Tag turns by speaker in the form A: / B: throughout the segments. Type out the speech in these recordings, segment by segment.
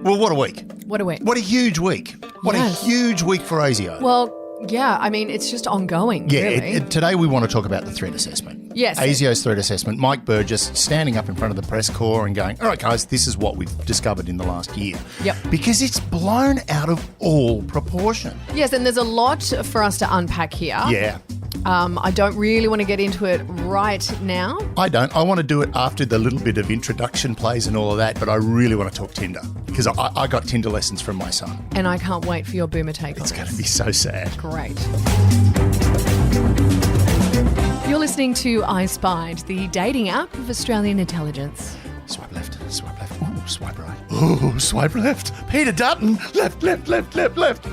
A: Well, what a week.
B: What a week.
A: What a huge week. What a huge week for ASIO.
B: Well, yeah, I mean, it's just ongoing, really.
A: Today we want to talk about the threat assessment.
B: Yes.
A: ASIO's threat assessment. Mike Burgess standing up in front of the press corps and going, all right, guys, this is what we've discovered in the last year.
B: Yep.
A: Because it's blown out of all proportion.
B: Yes, and there's a lot for us to unpack here.
A: Yeah.
B: I don't really want to get into it right now.
A: I don't. I want to do it after the little bit of introduction plays and all of that, but I really want to talk Tinder because I got Tinder lessons from my son.
B: And I can't wait for your boomer take on
A: It's
B: this.
A: going to be so sad.
B: Great. You're listening to I Spied, the dating app of Australian intelligence.
A: Swipe left, swipe left. Ooh, swipe right. Ooh, swipe left. Peter Dutton. Left, left, left, left, left.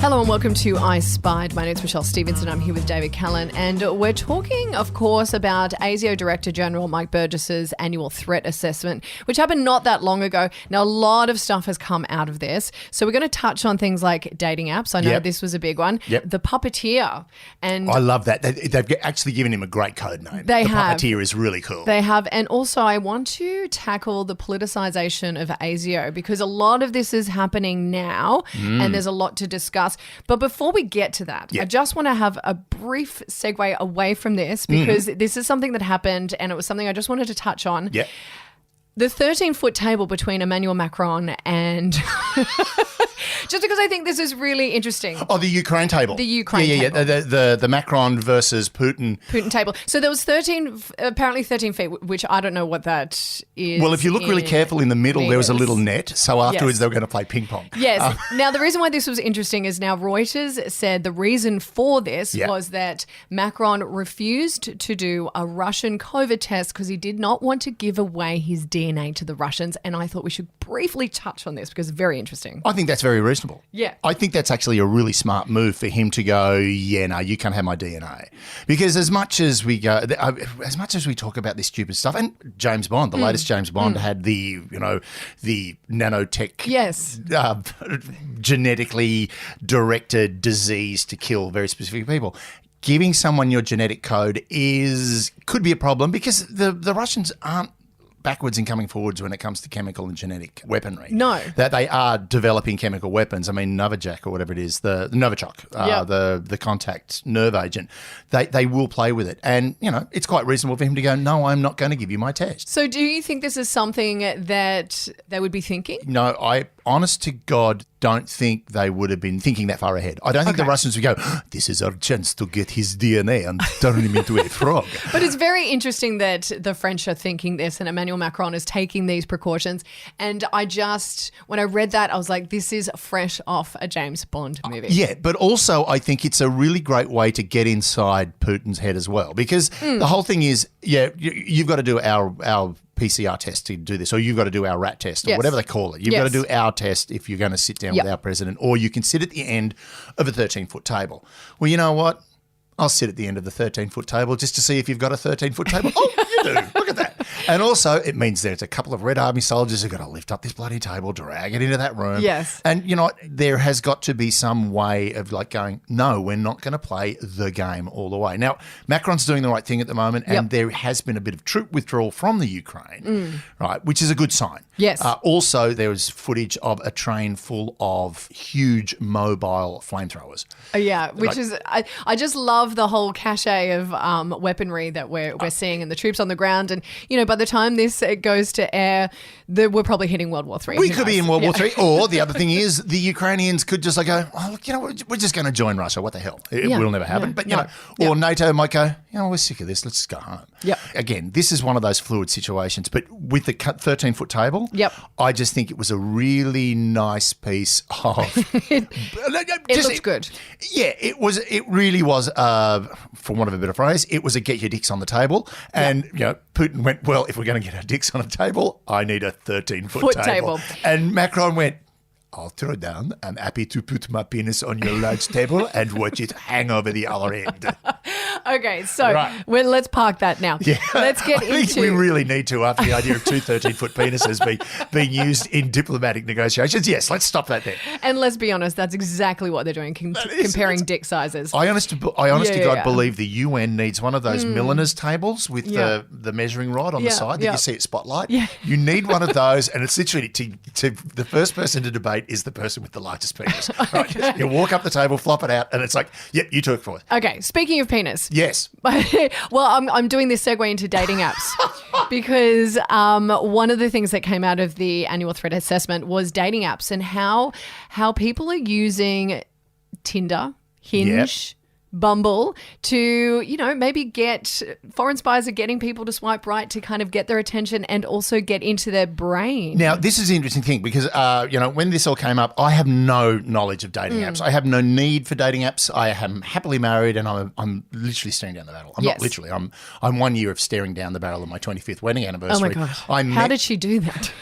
B: Hello and welcome to I Spied. My name's Michelle Stevenson. I'm here with David Callan, and we're talking, of course, about ASIO Director General Mike Burgess's annual threat assessment, which happened not that long ago. Now, a lot of stuff has come out of this, so we're going to touch on things like dating apps. I know this was a big one.
A: Yep.
B: The puppeteer, and
A: I love that. They've actually given him a great code name.
B: They
A: the
B: have.
A: Puppeteer is really cool.
B: They have, and also I want to tackle the politicisation of ASIO because a lot of this is happening now, and there's a lot to discuss. But before we get to that, I just want to have a brief segue away from this because this is something that happened and it was something I just wanted to touch on.
A: Yeah.
B: The 13-foot table between Emmanuel Macron and... just because I think this is really interesting.
A: Oh, the Ukraine table.
B: The Ukraine table.
A: Yeah. The Macron versus Putin.
B: Putin table. So there was 13 feet, which I don't know what that is.
A: Well, if you look really careful in the middle, there was a little net. So afterwards
B: Yes.
A: they were going to play ping pong.
B: Yes. Now, the reason why this was interesting is now Reuters said the reason for this was that Macron refused to do a Russian COVID test because he did not want to give away his DNA to the Russians. And I thought we should briefly touch on this because it's very interesting.
A: I think that's very reasonable.
B: Yeah.
A: I think that's actually a really smart move for him to go, yeah, no, you can't have my DNA. Because as much as we talk about this stupid stuff, and James Bond, the latest James Bond had the nanotech genetically directed disease to kill very specific people. Giving someone your genetic code could be a problem because the Russians aren't backwards and coming forwards when it comes to chemical and genetic weaponry. No. That they are developing chemical weapons. I mean, Novichok or whatever it is, the Novichok, the contact nerve agent, they will play with it. And, it's quite reasonable for him to go, no, I'm not going to give you my test.
B: So do you think this is something that they would be thinking?
A: No, I, honest to God, don't think they would have been thinking that far ahead. I don't think the Russians would go, this is our chance to get his DNA and turn him into a frog.
B: But it's very interesting that the French are thinking this and Emmanuel Macron is taking these precautions. And when I read that, I was like, this is fresh off a James Bond movie.
A: Yeah, but also I think it's a really great way to get inside Putin's head as well because the whole thing is, you've got to do our PCR test to do this, or you've got to do our rat test, or whatever they call it. You've got to do our test if you're going to sit down with our president, or you can sit at the end of a 13-foot table. Well, you know what? I'll sit at the end of the 13-foot table just to see if you've got a 13-foot table. Oh, you do. Look at that. And also, it means there's a couple of Red Army soldiers who've got to lift up this bloody table, drag it into that room.
B: Yes.
A: And, there has got to be some way of going, no, we're not going to play the game all the way. Now, Macron's doing the right thing at the moment, and there has been a bit of troop withdrawal from the Ukraine, right, which is a good sign.
B: Yes.
A: Also, there was footage of a train full of huge mobile flamethrowers.
B: Yeah, which is I just love the whole cachet of weaponry that we're seeing and the troops on the ground. And, by the time this goes to air, we're probably hitting World War III.
A: We could be in World War III. Or the other thing is the Ukrainians could just go, oh, look, we're just going to join Russia. What the hell? It will never happen. But, or NATO might go, we're sick of this. Let's just go home.
B: Yep.
A: Again, this is one of those fluid situations. But with the 13-foot table, I just think it was a really nice piece of...
B: it looks good.
A: Yeah, it really was, for want of a better phrase, it was a get your dicks on the table. And, Putin went, well, if we're going to get our dicks on a table, I need a 13-foot table. And Macron went, I'll throw down. I'm happy to put my penis on your large table and watch it hang over the other end.
B: Okay, so let's park that now.
A: Yeah.
B: Let's get
A: I think we really need to, after the idea of two 13-foot penises being used in diplomatic negotiations. Yes, let's stop that there.
B: And let's be honest, that's exactly what they're doing, comparing dick sizes.
A: I honest to God believe the UN needs one of those milliner's tables with the measuring rod on the side that you see at Spotlight.
B: Yeah.
A: You need one of those, and it's literally to the first person to debate is the person with the largest penis. Right?
B: Okay.
A: You walk up the table, flop it out, and it's like, yep, you took for it.
B: Okay, speaking of penis.
A: Yes.
B: Well, I'm doing this segue into dating apps because one of the things that came out of the annual threat assessment was dating apps and how people are using Tinder, Hinge, Bumble to, maybe get foreign spies are getting people to swipe right to kind of get their attention and also get into their brain.
A: Now, this is an interesting thing because, when this all came up, I have no knowledge of dating apps. I have no need for dating apps. I am happily married and I'm literally staring down the barrel. I'm not literally. I'm 1 year of staring down the barrel of my 25th wedding anniversary.
B: Oh, my God. How did she do that?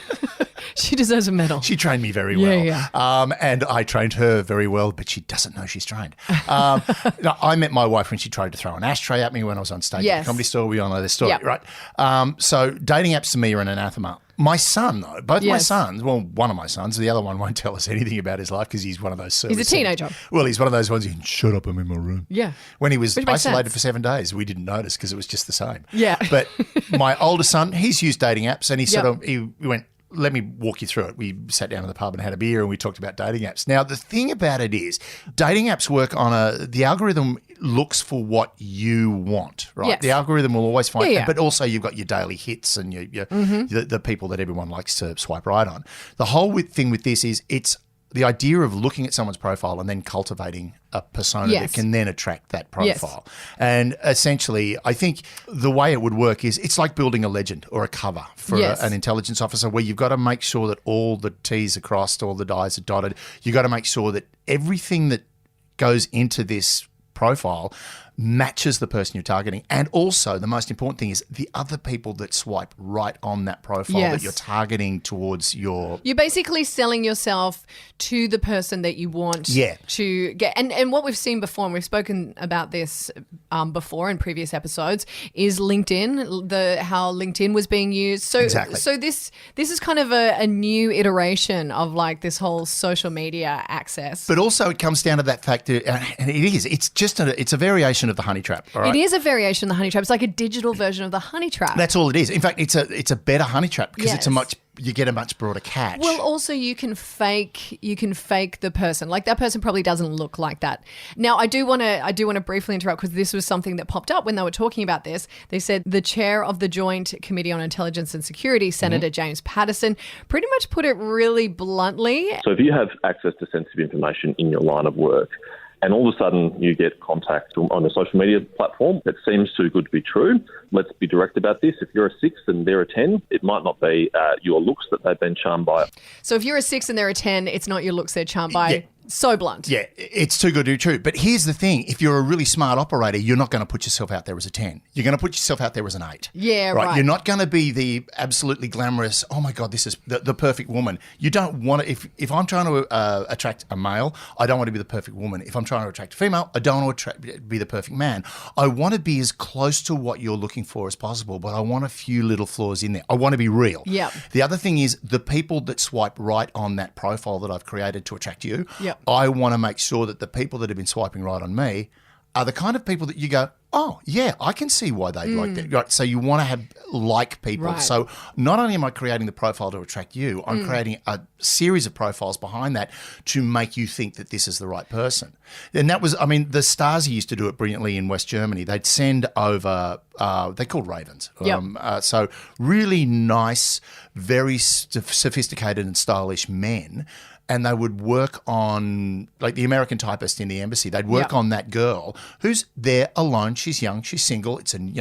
B: She deserves a medal.
A: She trained me very well.
B: Yeah.
A: And I trained her very well, but she doesn't know she's trained. I met my wife when she tried to throw an ashtray at me when I was on stage at the Comedy Store. We all know this story, right? So dating apps to me are an anathema. My son, though, both my sons, well, one of my sons, the other one won't tell us anything about his life because he's one of those
B: He's a teenager.
A: Well, he's one of those ones who can shut up, I'm in my room.
B: Yeah.
A: When he was isolated for 7 days, we didn't notice because it was just the same.
B: Yeah.
A: But my older son, he's used dating apps and he went, let me walk you through it. We sat down in the pub and had a beer and we talked about dating apps. Now, the thing about it is dating apps work on the algorithm looks for what you want, right?
B: Yes.
A: The algorithm will always find,
B: but
A: also you've got your daily hits and the people that everyone likes to swipe right on. The whole thing with this is it's the idea of looking at someone's profile and then cultivating a persona that can then attract that profile. Yes. And essentially, I think the way it would work is it's like building a legend or a cover for an intelligence officer where you've got to make sure that all the T's are crossed, all the I's are dotted. You've got to make sure that everything that goes into this profile matches the person you're targeting. And also, the most important thing is the other people that swipe right on that profile that you're targeting towards your...
B: You're basically selling yourself to the person that you want to get. And what we've seen before, and we've spoken about this before in previous episodes, is LinkedIn, how LinkedIn was being used. So, so this is kind of a new iteration of like this whole social media access.
A: But also it comes down to that fact, and it's just it's a variation of the honey trap. All right?
B: It is a variation of the honey trap. It's like a digital version of the honey trap.
A: That's all it is. In fact, it's a better honey trap because you get a much broader catch.
B: Well, also you can fake the person. Like that person probably doesn't look like that. Now, I do want to briefly interrupt because this was something that popped up when they were talking about this. They said the chair of the Joint Committee on Intelligence and Security, Senator James Patterson, pretty much put it really bluntly.
C: So if you have access to sensitive information in your line of work, and all of a sudden you get contact on a social media platform that seems too good to be true, let's be direct about this. If you're a 6 and they're a 10, it might not be your looks that they've been charmed by.
B: So if you're a 6 and they're a 10, it's not your looks they're charmed by.
A: Yeah.
B: So blunt.
A: Yeah, it's too good to be true. But here's the thing. If you're a really smart operator, you're not going to put yourself out there as a 10. You're going to put yourself out there as an 8.
B: Yeah, right.
A: You're not going to be the absolutely glamorous, oh, my God, this is the perfect woman. You don't want to, if I'm trying to attract a male, I don't want to be the perfect woman. If I'm trying to attract a female, I don't want to be the perfect man. I want to be as close to what you're looking for as possible, but I want a few little flaws in there. I want to be real.
B: Yeah.
A: The other thing is the people that swipe right on that profile that I've created to attract you,
B: yep.
A: I want to make sure that the people that have been swiping right on me are the kind of people that you go, oh, yeah, I can see why they like that. Right? So you want to have like people.
B: Right.
A: So not only am I creating the profile to attract you, I'm creating a series of profiles behind that to make you think that this is the right person. And that was, I mean, the Stasi used to do it brilliantly in West Germany. They'd send over, they're called ravens.
B: Yep.
A: So really nice, very sophisticated and stylish men. And they would work on, like the American typist in the embassy, they'd work on that girl who's there alone. She's young, she's single.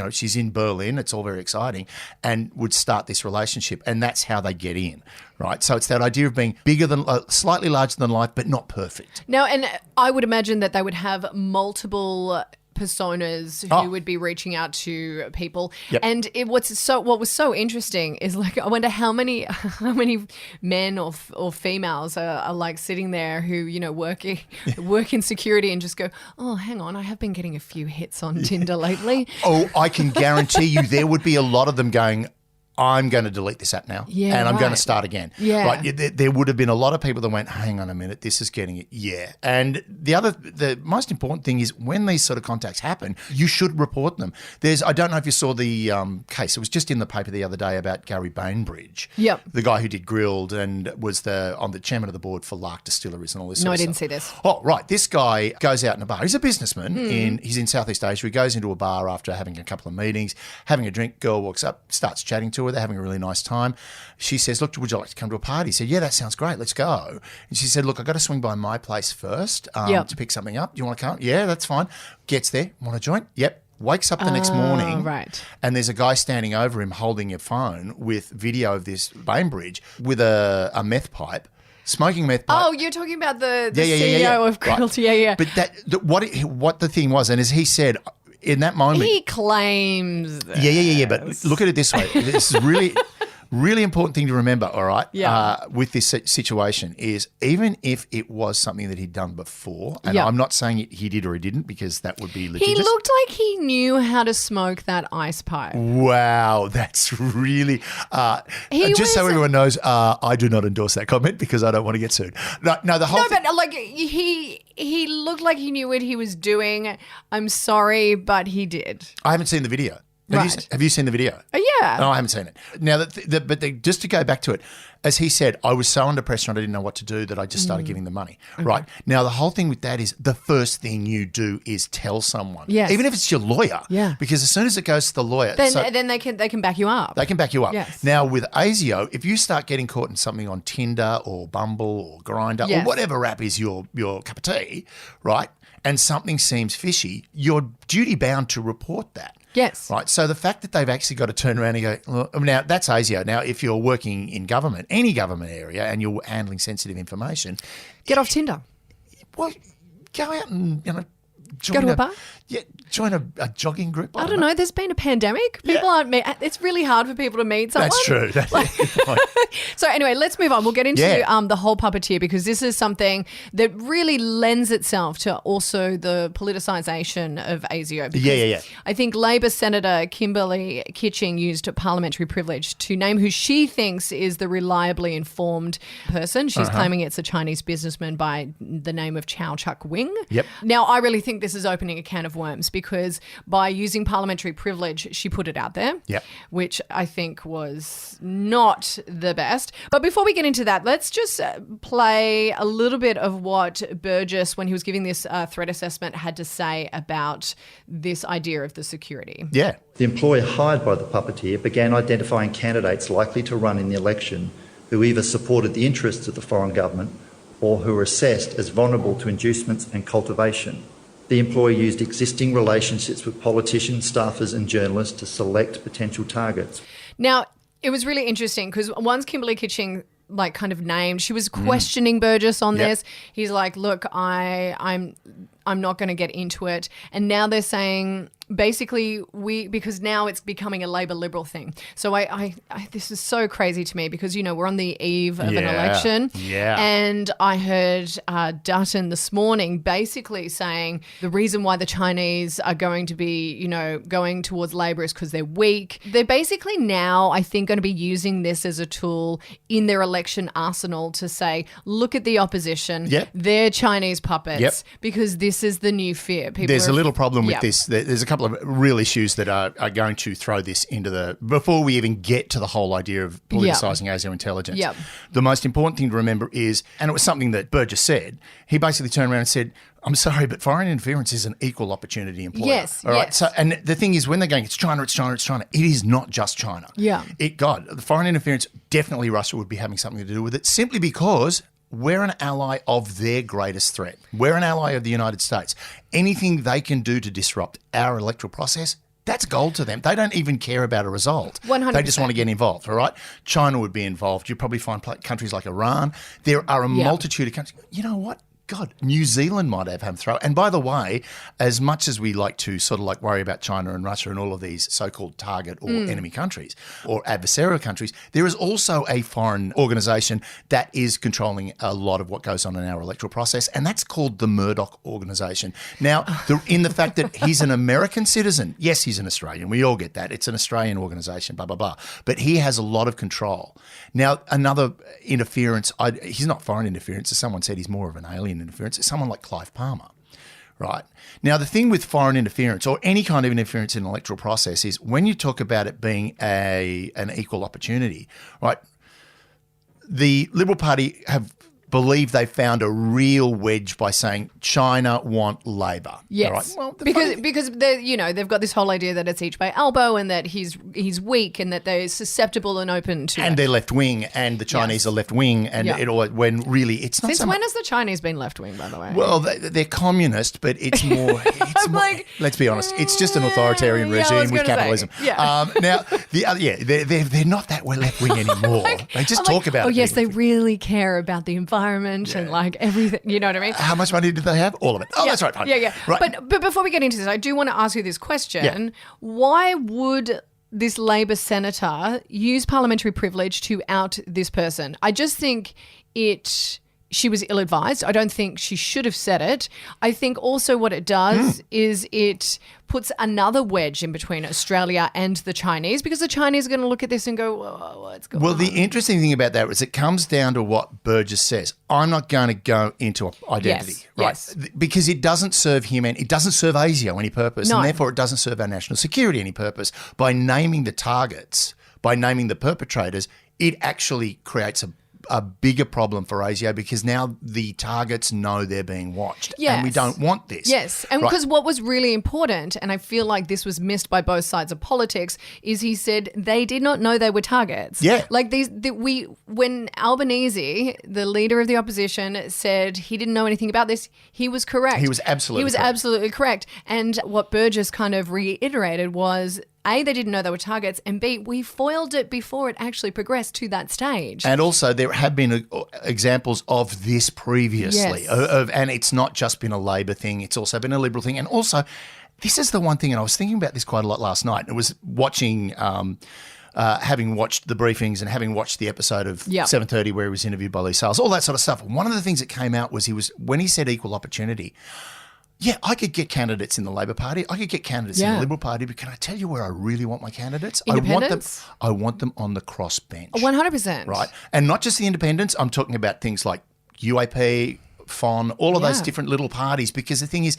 A: She's in Berlin. It's all very exciting, and would start this relationship, and that's how they get in, right? So it's that idea of being bigger than, slightly larger than life, but not perfect.
B: Now, and I would imagine that they would have multiple personas who would be reaching out to people.
A: Yep.
B: And what was so interesting is like, I wonder how many men or females are like sitting there who, you know, work in security and just go, oh, hang on, I have been getting a few hits on Tinder lately.
A: Oh, I can guarantee you there would be a lot of them going, I'm going to delete this app now and I'm going to start again.
B: Yeah.
A: Right? There would have been a lot of people that went, hang on a minute, this is getting it. Yeah. And the most important thing is when these sort of contacts happen, you should report them. I don't know if you saw the case. It was just in the paper the other day about Gary Bainbridge.
B: Yep.
A: The guy who did Grilled and was on the chairman of the board for Lark Distilleries and all this
B: No,
A: sort
B: I
A: of
B: didn't
A: stuff.
B: see this.
A: Oh, right. This guy goes out in a bar. He's a businessman. He's in Southeast Asia. He goes into a bar after having a couple of meetings, having a drink. Girl walks up, starts chatting to her. They're having a really nice time. She says, look, would you like to come to a party? He said, yeah, that sounds great. Let's go. And she said, look, I've got to swing by my place first to pick something up. Do you want to come? Yeah, that's fine. Gets there. Want a joint? Yep. Wakes up the next morning.
B: Right.
A: And there's a guy standing over him holding a phone with video of this Bainbridge with a meth pipe. Smoking meth pipe.
B: Oh, you're talking about the CEO of Grilled.
A: Right.
B: Yeah.
A: But what the thing was, and as he said, in that moment,
B: He claims that.
A: Yeah. But look at it this way. This is really important thing to remember, all right, with this situation is even if it was something that he'd done before, and I'm not saying he did or he didn't because that would be litigious.
B: He looked like he knew how to smoke that ice pipe.
A: Wow, that's really so everyone knows, I do not endorse that comment because I don't want to get sued. No, the whole thing.
B: But like he looked like he knew what he was doing. I'm sorry, but he did.
A: I haven't seen the video.
B: Right.
A: Have you seen the video?
B: Oh, yeah.
A: No, I haven't seen it. Now, just to go back to it, as he said, I was so under pressure and I didn't know what to do that I just started giving the money. Okay. Right. Now, the whole thing with that is the first thing you do is tell someone.
B: Yes.
A: Even if it's your lawyer.
B: Yeah.
A: Because as soon as it goes to the lawyer.
B: Then they can back you up.
A: They can back you up.
B: Yes.
A: Now, with ASIO, if you start getting caught in something on Tinder or Bumble or Grindr or whatever app is your cup of tea, right, and something seems fishy, you're duty bound to report that.
B: Yes.
A: Right. So the fact that they've actually got to turn around and go, look, now that's ASIO. Now, if you're working in government, any government area, and you're handling sensitive information,
B: get off Tinder.
A: Well, go out and
B: go to a bar.
A: Yeah, join a jogging group.
B: I don't know. There's been a pandemic. People aren't. It's really hard for people to meet someone.
A: That's true. That's
B: So anyway, let's move on. We'll get into the whole puppeteer because this is something that really lends itself to also the politicisation of ASIO.
A: Yeah.
B: I think Labor Senator Kimberley Kitching used parliamentary privilege to name who she thinks is the reliably informed person. She's claiming it's a Chinese businessman by the name of Chow Chuk Wing.
A: Yep.
B: Now, I really think this is opening a can of worms because by using parliamentary privilege, she put it out there, which I think was not the best. But before we get into that, let's just play a little bit of what Burgess, when he was giving this threat assessment, had to say about this idea of the security.
A: Yeah.
D: The employer hired by the puppeteer began identifying candidates likely to run in the election who either supported the interests of the foreign government or who were assessed as vulnerable to inducements and cultivation. The employer used existing relationships with politicians, staffers and journalists to select potential targets.
B: Now, it was really interesting because once Kimberley Kitching kind of named, she was questioning Burgess on this. He's like, look, I'm not going to get into it. And now they're saying basically because now it's becoming a Labor Liberal thing. So I this is so crazy to me because, we're on the eve of an election.
A: Yeah.
B: And I heard Dutton this morning basically saying the reason why the Chinese are going to be, going towards Labor is because they're weak. They're basically now, I think, going to be using this as a tool in their election arsenal to say, look at the opposition.
A: Yep.
B: They're Chinese puppets because this is the new fear.
A: There's a little problem with this. There's a couple of real issues that are going to throw this into before we even get to the whole idea of politicising ASIO intelligence.
B: Yep.
A: The most important thing to remember is, and it was something that Burgess said, he basically turned around and said, I'm sorry, but foreign interference is an equal opportunity employer.
B: Yes.
A: All right. So, and the thing is, when they're going, it's China, it is not just China.
B: Yeah.
A: The foreign interference, definitely Russia would be having something to do with it simply because we're an ally of their greatest threat. We're an ally of the United States. Anything they can do to disrupt our electoral process, that's gold to them. They don't even care about a result.
B: 100%.
A: They just want to get involved, all right? China would be involved. You'd probably find countries like Iran. There are a multitude of countries. You know what? God, New Zealand might have him throw. And by the way, as much as we like to sort of like worry about China and Russia and all of these so-called target or enemy countries or adversarial countries, there is also a foreign organisation that is controlling a lot of what goes on in our electoral process, and that's called the Murdoch Organisation. Now, in the fact that he's an American citizen, yes, he's an Australian. We all get that. It's an Australian organisation, blah, blah, blah. But he has a lot of control. Now, another interference, he's not foreign interference. As someone said, he's more of an alien interference. It's someone like Clive Palmer, right? Now, the thing with foreign interference or any kind of interference in an electoral process is when you talk about it being an equal opportunity, right? The Liberal Party have believe they found a real wedge by saying China want Labor.
B: Yes,
A: right? Well,
B: because they've got this whole idea that it's each by elbow and that he's weak and that they're susceptible and open to
A: and
B: it.
A: they're left wing and the Chinese are left wing and it all when really it's not.
B: Since when has the Chinese been left wing? By the way,
A: well they're communist, but it's more. It's more
B: like,
A: let's be honest, it's just an authoritarian regime with capitalism. Now the other they're not that left wing anymore. They just talk about.
B: Oh yes, they really care about the environment and like everything. You know what I mean?
A: How much money did they have? All of it. Oh, that's right. Fine.
B: Yeah.
A: Right.
B: But before we get into this, I do want to ask you this question. Yeah. Why would this Labor senator use parliamentary privilege to out this person? I just think she was ill-advised. I don't think she should have said it. I think also what it does is it puts another wedge in between Australia and the Chinese because the Chinese are going to look at this and go, whoa, what's going on?
A: Well, the interesting thing about that is it comes down to what Burgess says. I'm not going to go into identity, right?
B: Yes.
A: Because it doesn't serve him and it doesn't serve ASIO any purpose, and therefore it doesn't serve our national security any purpose. By naming the targets, by naming the perpetrators, it actually creates a bigger problem for ASIO because now the targets know they're being watched and we don't want this.
B: Yes, and because what was really important, and I feel like this was missed by both sides of politics, is he said they did not know they were targets.
A: Yeah.
B: Like when Albanese, the leader of the opposition, said he didn't know anything about this, he was correct.
A: He was absolutely
B: correct. And what Burgess kind of reiterated was A, they didn't know they were targets, and B, we foiled it before it actually progressed to that stage.
A: And also there have been examples of this previously, and it's not just been a Labor thing, it's also been a Liberal thing. And also, this is the one thing, and I was thinking about this quite a lot last night, it was watching having watched the briefings and having watched the episode of 7:30 where he was interviewed by Lee Sales, all that sort of stuff. One of the things that came out was when he said equal opportunity, yeah, I could get candidates in the Labor Party. I could get candidates in the Liberal Party. But can I tell you where I really want my candidates?
B: Independents?
A: I want them on the cross bench.
B: 100%.
A: Right. And not just the independents. I'm talking about things like UAP, FON, all of those different little parties. Because the thing is,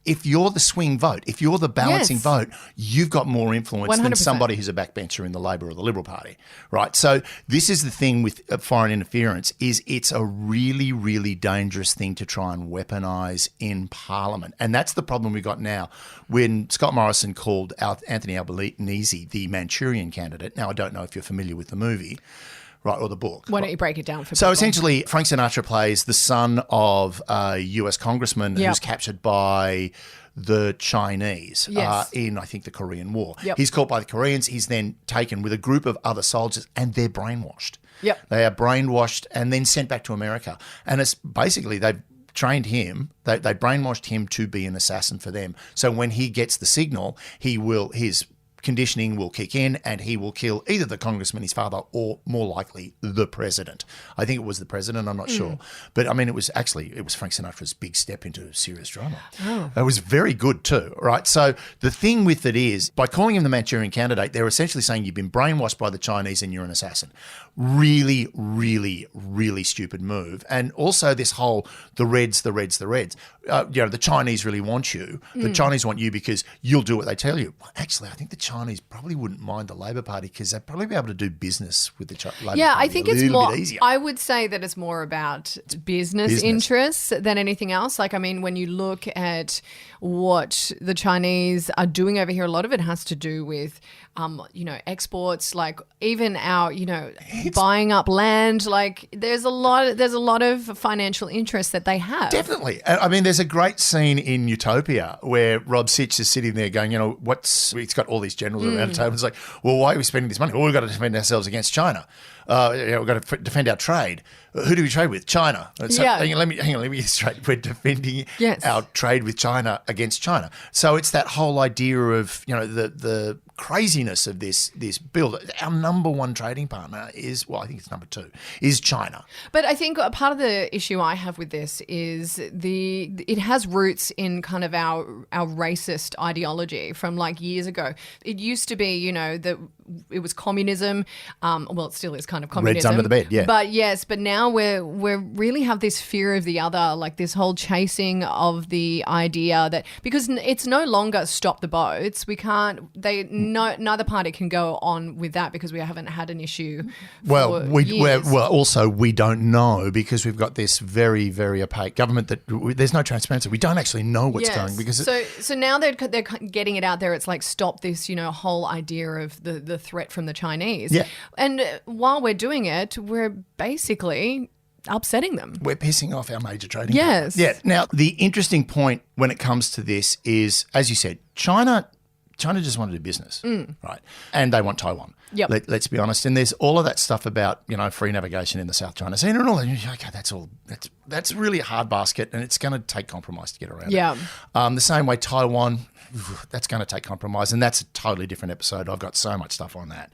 A: if you're the swing vote, if you're the balancing vote, you've got more influence 100%. Than somebody who's a backbencher in the Labor or the Liberal Party, right? So this is the thing with foreign interference is it's a really, really dangerous thing to try and weaponise in Parliament. And that's the problem we've got now. When Scott Morrison called Anthony Albanese the Manchurian candidate, now I don't know if you're familiar with the movie, right, or the book.
B: Why don't you break it down for people?
A: So essentially, Frank Sinatra plays the son of a US congressman who's captured by the Chinese in, I think, the Korean War. Yep. He's caught by the Koreans. He's then taken with a group of other soldiers and they're brainwashed.
B: Yep.
A: They are brainwashed and then sent back to America. And it's basically they've trained him, they brainwashed him to be an assassin for them. So when he gets the signal, his conditioning will kick in and he will kill either the congressman, his father, or more likely the president. I think it was the president, I'm not sure. But I mean, it was Frank Sinatra's big step into serious drama. Oh. It was very good too, right? So the thing with it is, by calling him the Manchurian candidate, they're essentially saying you've been brainwashed by the Chinese and you're an assassin. Really, really, really stupid move. And also this whole, the Reds. The Chinese really want you. The Chinese want you because you'll do what they tell you. Well, actually, I think the Chinese probably wouldn't mind the Labor Party because they'd probably be able to do business with the Labor Party.
B: Yeah, I think it's more,
A: easier.
B: I would say that it's more about business interests than anything else. Like, I mean, when you look at what the Chinese are doing over here, a lot of it has to do with, exports, like even our, buying up land. Like there's a lot of financial interest that they have.
A: Definitely. I mean, there's a great scene in Utopia where Rob Sitch is sitting there going, it's got all these generals around the table. It's like, well, why are we spending this money? Well, we've got to defend ourselves against China. We've got to defend our trade. Who do we trade with? China. So,
B: Yeah.
A: Hang on, let me get straight. We're defending
B: Yes.
A: our trade with China against China. So it's that whole idea of, the craziness of this bill. Our number one trading partner is, I think it's number 2, is China.
B: But I think a part of the issue I have with this is it has roots in kind of our racist ideology from like years ago. It used to be, that it was communism. It still is kind of communism.
A: Red's under the bed, yeah.
B: But now we're really have this fear of the other, like this whole chasing of the idea that because it's no longer stop the boats. We can't. Neither party can go on with that because we haven't had an issue.
A: Also we don't know because we've got this very, very opaque government that there's no transparency. We don't actually know what's going because
B: so now they're getting it out there. It's like stop this, whole idea of the threat from the Chinese.
A: Yeah.
B: And while we're doing it, we're basically upsetting them.
A: We're pissing off our major trading
B: Yes.
A: partners. Yeah. Now, the interesting point when it comes to this is, as you said, China just wanted to do business, right? And they want Taiwan.
B: Yep.
A: Let's be honest. And there's all of that stuff about, free navigation in the South China Sea and all that. Okay, that's really a hard basket and it's going to take compromise to get around
B: Yeah.
A: it. The same way Taiwan, that's going to take compromise. And that's a totally different episode. I've got so much stuff on that.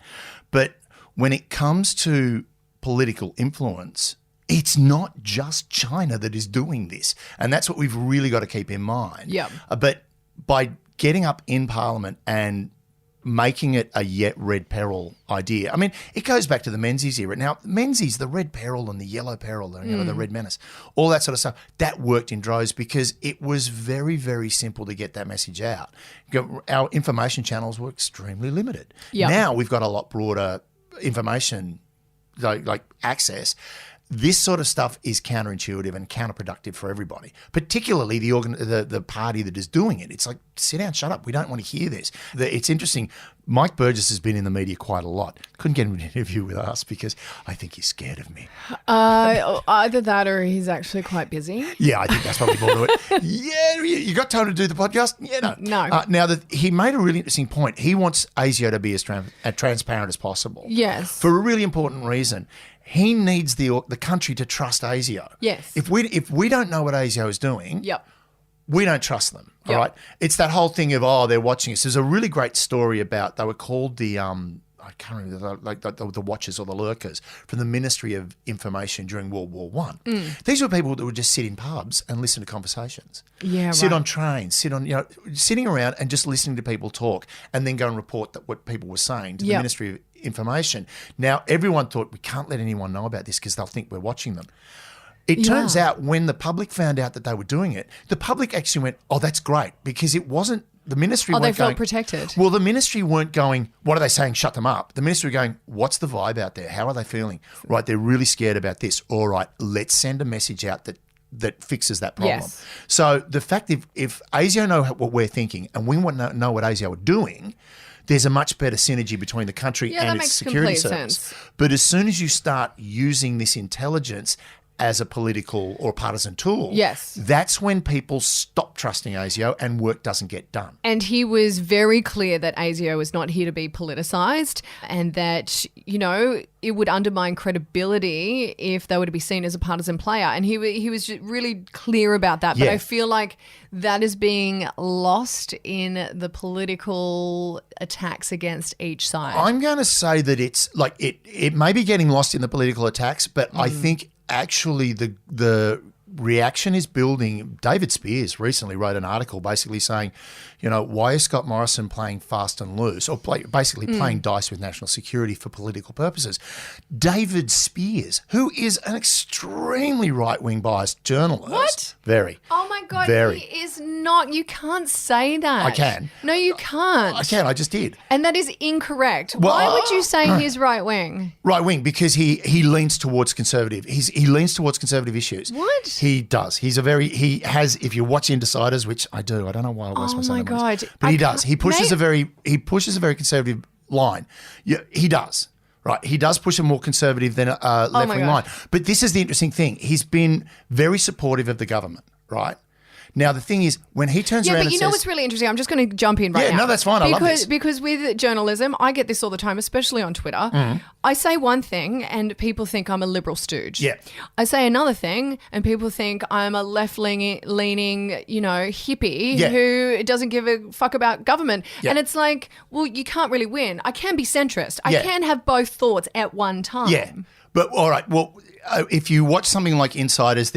A: But when it comes to political influence, it's not just China that is doing this. And that's what we've really got to keep in mind.
B: Yeah.
A: But by getting up in Parliament and making it a yet red peril idea. I mean, it goes back to the Menzies era. Now, Menzies, the red peril and the yellow peril, and the red menace, all that sort of stuff, that worked in droves because it was very, very simple to get that message out. Our information channels were extremely limited.
B: Yeah.
A: Now we've got a lot broader information like access. This sort of stuff is counterintuitive and counterproductive for everybody, particularly the party that is doing it. It's like, sit down, shut up. We don't want to hear this. It's interesting. Mike Burgess has been in the media quite a lot. Couldn't get him an interview with us because I think he's scared of me.
B: Either that or he's actually quite busy.
A: Yeah, I think that's probably more to it. Yeah, you got time to do the podcast? Yeah, no. Now, he made a really interesting point. He wants ASIO to be as transparent as possible.
B: Yes.
A: For a really important reason. He needs the country to trust ASIO.
B: Yes.
A: If we don't know what ASIO is doing,
B: Yep.
A: we don't trust them. All right. It's that whole thing of they're watching us. There's a really great story about they were called the I can't remember the watchers or the lurkers from the Ministry of Information during World War One. These were people that would just sit in pubs and listen to conversations.
B: Yeah.
A: Sit on trains, sitting around and just listening to people talk, and then go and report what people were saying to the Ministry of Information. Now, everyone thought we can't let anyone know about this because they'll think we're watching them. It turns out when the public found out that they were doing it, the public actually went, "Oh, that's great," because it wasn't the ministry.
B: They
A: weren't
B: felt
A: going,
B: protected.
A: Well, the ministry weren't going, "What are they saying? Shut them up." The ministry were going, "What's the vibe out there? How are they feeling?" Right, they're really scared about this. All right, let's send a message out that fixes that problem.
B: Yes.
A: So the fact if ASIO know what we're thinking and we want to know what ASIO are doing, there's a much better synergy between the country and its security service. But as soon as you start using this intelligence as a political or partisan tool, that's when people stop trusting ASIO and work doesn't get done.
B: And he was very clear that ASIO is not here to be politicised and that, it would undermine credibility if they were to be seen as a partisan player. And he was just really clear about that. But I feel like that is being lost in the political attacks against each side.
A: I'm going to say that it's like it may be getting lost in the political attacks, but I think actually the reaction is building. David Spears recently wrote an article basically saying, why is Scott Morrison playing fast and loose or basically playing dice with national security for political purposes? David Spears, who is an extremely right-wing biased journalist.
B: What?
A: Very.
B: Oh my God,
A: very.
B: He is not. You can't say that.
A: I can.
B: No, you can't.
A: I can. I just did.
B: And that is incorrect.
A: Well,
B: why would you say he's right-wing?
A: Right-wing because he leans towards conservative. He leans towards conservative issues.
B: What?
A: He does. He has, if you watch Indeciders, which I do, I don't know why I waste my time.
B: God.
A: But he does. He pushes a very conservative line. Yeah, he does. Right. He does push a more conservative than a left-wing line. But this is the interesting thing. He's been very supportive of the government, right? Now, the thing is, when he turns around
B: but
A: and
B: you know
A: says,
B: what's really interesting? I'm just going to jump in right now.
A: Yeah, no, that's fine. I love this.
B: Because with journalism, I get this all the time, especially on Twitter. I say one thing and people think I'm a liberal stooge.
A: Yeah.
B: I say another thing and people think I'm a left-leaning, hippie who doesn't give a fuck about government.
A: Yeah.
B: And it's like, well, you can't really win. I can be centrist. I
A: Yeah.
B: can have both thoughts at one time.
A: Yeah. But, all right, well, if you watch something like Insiders,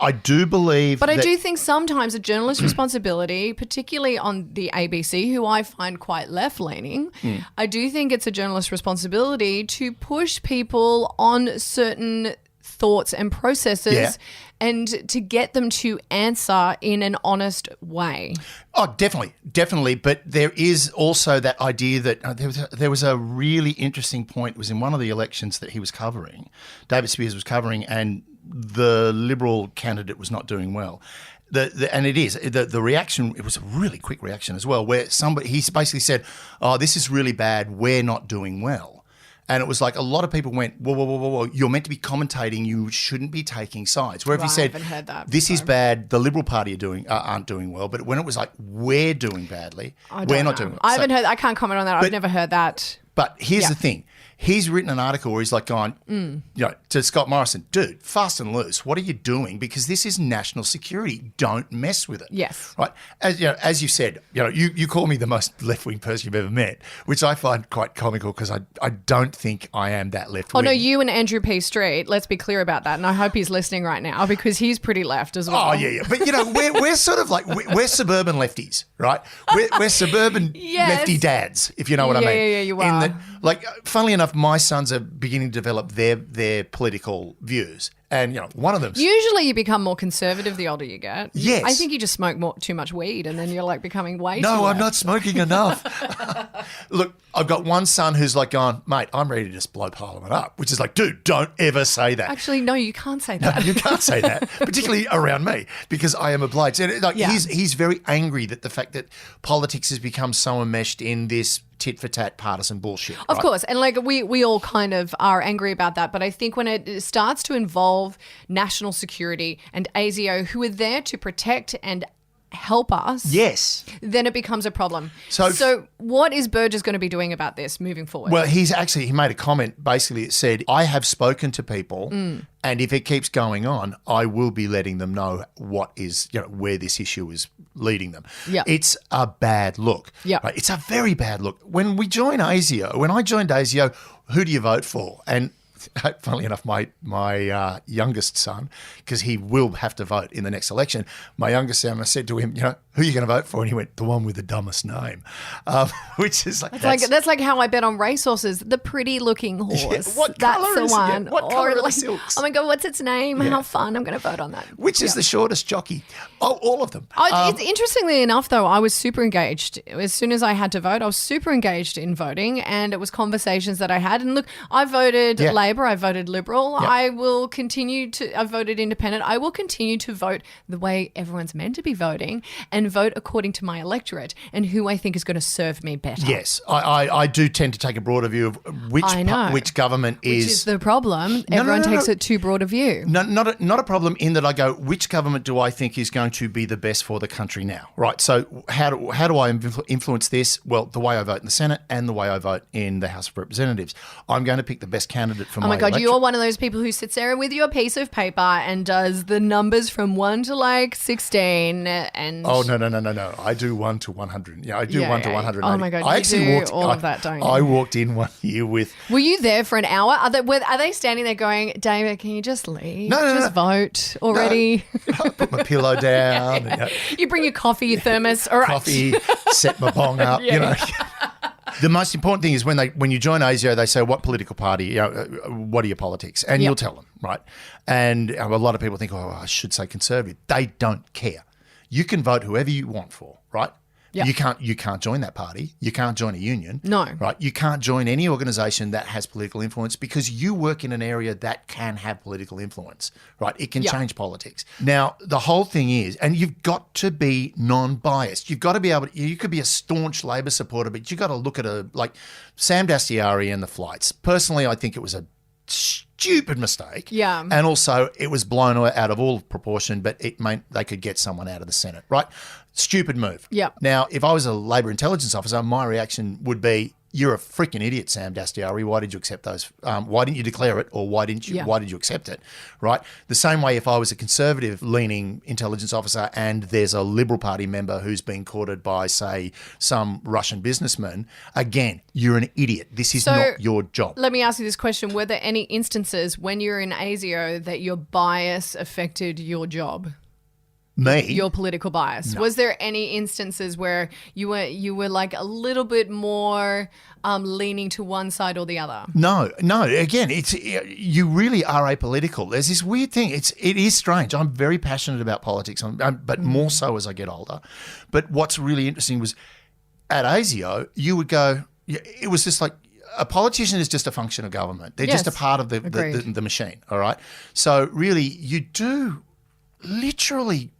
A: I do believe
B: But I do think sometimes a journalist's responsibility, particularly on the ABC, who I find quite left-leaning, I do think it's a journalist's responsibility to push people on certain thoughts and processes and to get them to answer in an honest way.
A: Oh, definitely. But there is also that idea that there was a really interesting point. It was in one of the elections that he was covering, David Spears was covering, and the Liberal candidate was not doing well. The reaction, it was a really quick reaction as well, where he basically said, "Oh, this is really bad. We're not doing well." And it was like a lot of people went, whoa, you're meant to be commentating. You shouldn't be taking sides. Where if you said,
B: I haven't heard that
A: this is bad, the Liberal Party aren't doing well. But when it was like, we're doing badly, we're not doing well.
B: I haven't heard. I can't comment on that. I've never heard that.
A: But here's the thing. He's written an article where he's like going, to Scott Morrison, dude, fast and loose. What are you doing? Because this is national security. Don't mess with it.
B: Yes.
A: Right. As you said, you call me the most left-wing person you've ever met, which I find quite comical because I don't think I am that left-wing.
B: Oh, no, you and Andrew P. Street, let's be clear about that. And I hope he's listening right now because he's pretty left as well.
A: Oh, yeah. But, we're sort of like, we're suburban lefties, right? We're suburban lefty dads, if you know what I mean.
B: Yeah, you are.
A: Funnily enough, my sons are beginning to develop their political views. And, one of them.
B: Usually you become more conservative the older you get.
A: Yes.
B: I think you just smoke too much weed and then you're like becoming way too
A: No, I'm
B: left.
A: not smoking enough. Look, I've got one son who's like going, mate, I'm ready to just blow Parliament up, which is like, dude, don't ever say that.
B: Actually, no, you can't say that.
A: No, you can't say that, particularly around me, because I am obliged. And he's very angry that the fact that politics has become so enmeshed in this tit-for-tat partisan bullshit.
B: Of
A: right?
B: course. And we all kind of are angry about that. But I think when it starts to involve national security and ASIO, who are there to protect and help us,
A: yes,
B: then it becomes a problem.
A: So
B: what is Burgess going to be doing about this moving forward?
A: Well, he made a comment basically that said, I have spoken to people and if it keeps going on, I will be letting them know what is, where this issue is leading them.
B: Yeah.
A: It's a bad look.
B: Yeah.
A: Right? It's a very bad look. When I joined ASIO, who do you vote for? And funnily enough, my youngest son, because he will have to vote in the next election, my youngest son, I said to him, who are you going to vote for? And he went, the one with the dumbest name, which is
B: that's like how I bet on racehorses. The pretty looking horse.
A: Yeah, what
B: that's
A: colour
B: the
A: is
B: one.
A: it? What colour are the
B: like,
A: silks?
B: oh my God, what's its name? How fun. I'm going to vote on that.
A: Which is the shortest jockey? Oh, all of them.
B: Interestingly enough, though, I was super engaged. As soon as I had to vote, I was super engaged in voting, and it was conversations that I had. And look, I voted Labor, I voted Liberal.
A: Yeah.
B: I voted Independent. I will continue to vote the way everyone's meant to be voting and vote according to my electorate and who I think is going to serve me better.
A: Yes, I do tend to take a broader view of which government is.
B: Which is the problem. Everyone takes it too broad a view.
A: No, not a problem in that I go, which government do I think is going to be the best for the country now? Right, so how do I influence this? Well, the way I vote in the Senate and the way I vote in the House of Representatives. I'm going to pick the best candidate for my
B: Oh my God,
A: electorate.
B: you're one of those people who sits there with your piece of paper and does the numbers from 1 to 16 and...
A: Oh, no. I do 1 to 100. Yeah, I do 1 to 180.
B: Oh my God,
A: I
B: you
A: actually
B: do
A: walked,
B: all of that, don't you?
A: I walked in one year with...
B: Were you there for an hour? Are they standing there going, David, can you just leave?
A: No.
B: Just vote already?
A: No. I put my pillow down. And,
B: You bring your coffee, your thermos, all right.
A: coffee, set my bong up, The most important thing is when you join ASIO, they say, what political party, what are your politics? And you'll tell them, right? And a lot of people think, I should say conservative. They don't care. You can vote whoever you want for, right?
B: Yeah.
A: You can't join that party. You can't join a union.
B: No.
A: Right? You can't join any organisation that has political influence because you work in an area that can have political influence, right? It can change politics. Now, the whole thing is, and you've got to be non-biased. You've got to be able to, you could be a staunch Labor supporter, but you've got to look at like Sam Dastyari and the flights. Personally, I think it was a stupid mistake.
B: Yeah.
A: And also it was blown out of all proportion, but it meant they could get someone out of the Senate, right? Stupid move.
B: Yeah.
A: Now, if I was a Labor intelligence officer, my reaction would be, you're a freaking idiot, Sam Dastyari. Why did you accept those? Why didn't you declare it, or why didn't you?
B: Yeah.
A: Why did you accept it? Right. The same way, if I was a conservative-leaning intelligence officer and there's a Liberal Party member who's been courted by, say, some Russian businessman, again, you're an idiot. This is not your job.
B: Let me ask you this question: were there any instances when you're in ASIO that your bias affected your job?
A: Me?
B: Your political bias.
A: No.
B: Was there any instances where you were like a little bit more leaning to one side or the other?
A: No. Again, you really are apolitical. There's this weird thing. It is strange. I'm very passionate about politics, but more so as I get older. But what's really interesting was at ASIO, you would go. It was just like a politician is just a function of government. They're just a part of the machine. All right. So really, you do literally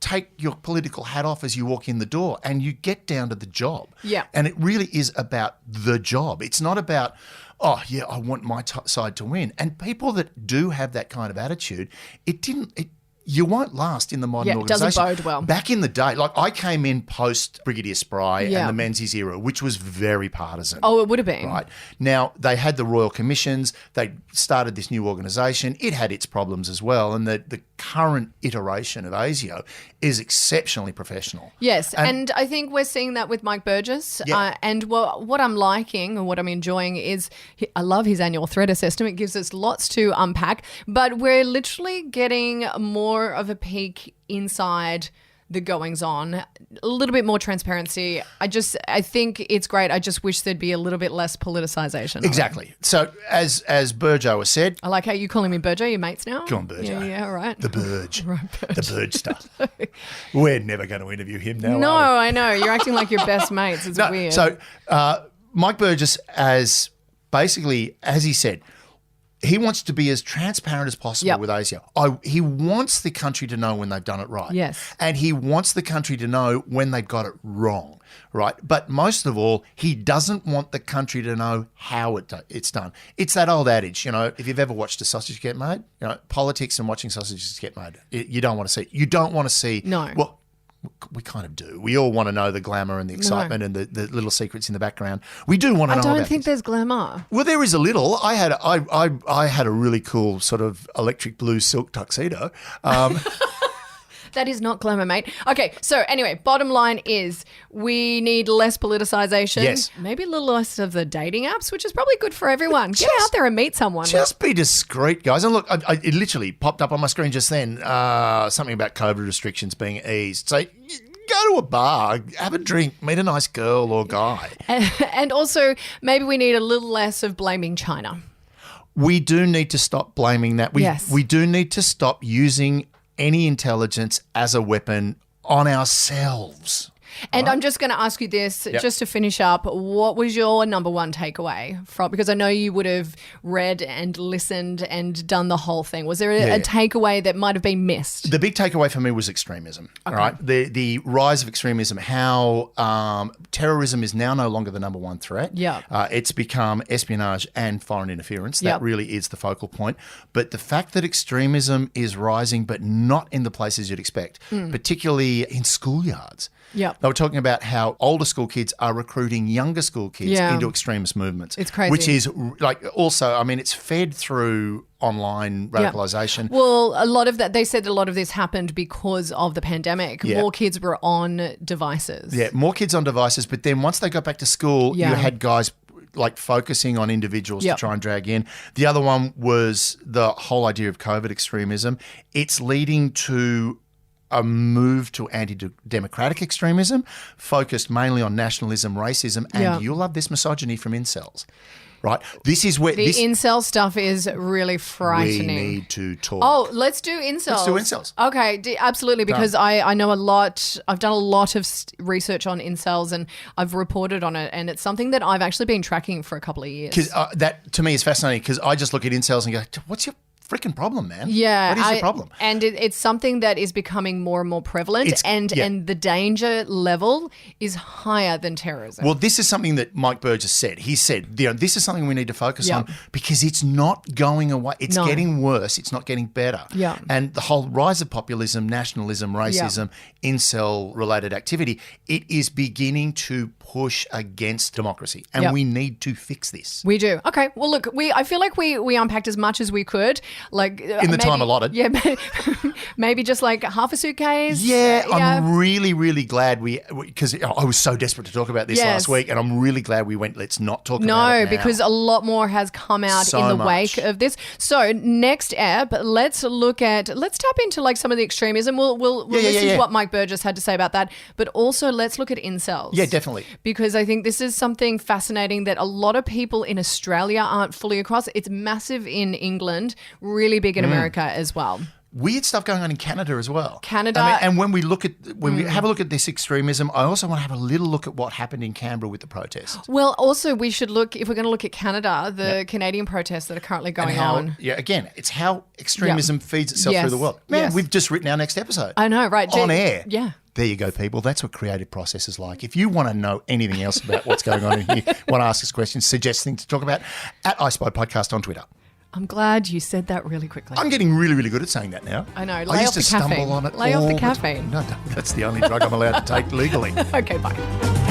A: take your political hat off as you walk in the door and you get down to the job.
B: Yeah.
A: And it really is about the job. It's not about, oh, yeah, I want my side to win. And people that do have that kind of attitude, you won't last in the modern organisation.
B: It doesn't bode well.
A: Back in the day, like I came in post Brigadier Spry and the Menzies era, which was very partisan.
B: Oh, it would have been.
A: Right. Now, they had the Royal Commissions. They started this new organisation. It had its problems as well. And the current iteration of ASIO is exceptionally professional.
B: Yes. And I think we're seeing that with Mike Burgess.
A: Yeah.
B: And what I'm liking and what I'm enjoying is I love his annual threat assessment. It gives us lots to unpack. But we're literally getting more of a peek inside the goings on, a little bit more transparency. I think it's great. I just wish there'd be a little bit less politicization.
A: Exactly. So as Burgo has said,
B: I like how you calling me Burgo, your mates now.
A: Go on, Burgo.
B: Yeah, all right.
A: The Burge.
B: Right, Burge.
A: The Burge stuff. We're never going to interview him now.
B: No,
A: are we?
B: I know. You're acting like your best mates. It's weird.
A: So Mike Burgess, as he said, he wants to be as transparent as possible with ASIO. He wants the country to know when they've done it right.
B: Yes.
A: And he wants the country to know when they've got it wrong, right? But most of all, he doesn't want the country to know how it's done. It's that old adage, if you've ever watched a sausage get made, politics and watching sausages get made, you don't want to see it. You don't want to see...
B: No.
A: Well, we kind of do. We all want to know the glamour and the excitement and the little secrets in the background. We do want to know about
B: I don't think there's glamour.
A: Well, there is a little. I had a really cool sort of electric blue silk tuxedo.
B: That is not glamour, mate. Okay, so anyway, bottom line is we need less politicization.
A: Yes.
B: Maybe a little less of the dating apps, which is probably good for everyone. Get out there and meet someone.
A: Just be discreet, guys. And look, it literally popped up on my screen just then, something about COVID restrictions being eased. So go to a bar, have a drink, meet a nice girl or guy.
B: And also, maybe we need a little less of blaming China.
A: We do need to stop blaming that. We do need to stop using any intelligence as a weapon on ourselves.
B: And I'm just going to ask you this, just to finish up. What was your number one takeaway from? Because I know you would have read and listened and done the whole thing. Was there a takeaway that might have been missed?
A: The big takeaway for me was extremism. Okay. Right, the rise of extremism. How terrorism is now no longer the number one threat.
B: Yeah,
A: it's become espionage and foreign interference. That really is the focal point. But the fact that extremism is rising, but not in the places you'd expect, particularly in schoolyards.
B: Yeah.
A: They were talking about how older school kids are recruiting younger school kids into extremist movements.
B: It's crazy.
A: Which is also, it's fed through online radicalisation.
B: Well, a lot of that, they said a lot of this happened because of the pandemic. More kids were on devices.
A: Yeah, more kids on devices. But then once they got back to school, you had guys focusing on individuals to try and drag in. The other one was the whole idea of COVID extremism. It's leading to a move to anti-democratic extremism focused mainly on nationalism, racism, and you'll love this, misogyny from incels. Right? This is where...
B: incel stuff is really frightening.
A: We need to talk.
B: Oh, let's do incels.
A: Let's do incels.
B: Okay, absolutely, because I know a lot. I've done a lot of research on incels and I've reported on it, and it's something that I've actually been tracking for a couple of years.
A: Because that, to me, is fascinating because I just look at incels and go, what's your freaking problem, man.
B: Yeah.
A: What is the problem?
B: And it's something that is becoming more and more prevalent, and the danger level is higher than terrorism.
A: Well, this is something that Mike Burgess said. He said, this is something we need to focus on because it's not going away. It's getting worse. It's not getting better.
B: Yeah.
A: And the whole rise of populism, nationalism, racism, incel-related activity, it is beginning to push against democracy. And we need to fix this.
B: We do. Okay. Well, look, I feel like we unpacked as much as we could. Like
A: in the time allotted.
B: Yeah. Maybe just like half a suitcase.
A: Yeah. I'm really, really glad because I was so desperate to talk about this last week, and I'm really glad we went, let's not talk about it now.
B: Because a lot more has come out in the wake of this. So next ep, let's tap into like some of the extremism. We'll listen to what Mike Burgess had to say about that, but also let's look at incels.
A: Yeah, definitely.
B: Because I think this is something fascinating that a lot of people in Australia aren't fully across. It's massive in England, really big in America as well.
A: Weird stuff going on in Canada as well.
B: Canada.
A: And when we have a look at this extremism, I also want to have a little look at what happened in Canberra with the protests.
B: Well, also we should look, if we're going to look at Canada, the Canadian protests that are currently going on.
A: Yeah, again, it's how extremism feeds itself through the world. Man, we've just written our next episode.
B: I know, right?
A: On air.
B: Yeah.
A: There you go, people. That's what creative process is like. If you want to know anything else about what's going on in here, want to ask us questions, suggest things to talk about, at iSpy Podcast on Twitter.
B: I'm glad you said that really quickly.
A: I'm getting really, really good at saying that now.
B: I know.
A: I used to stumble on it.
B: Lay off the caffeine.
A: No, that's the only drug I'm allowed to take legally.
B: Okay, bye.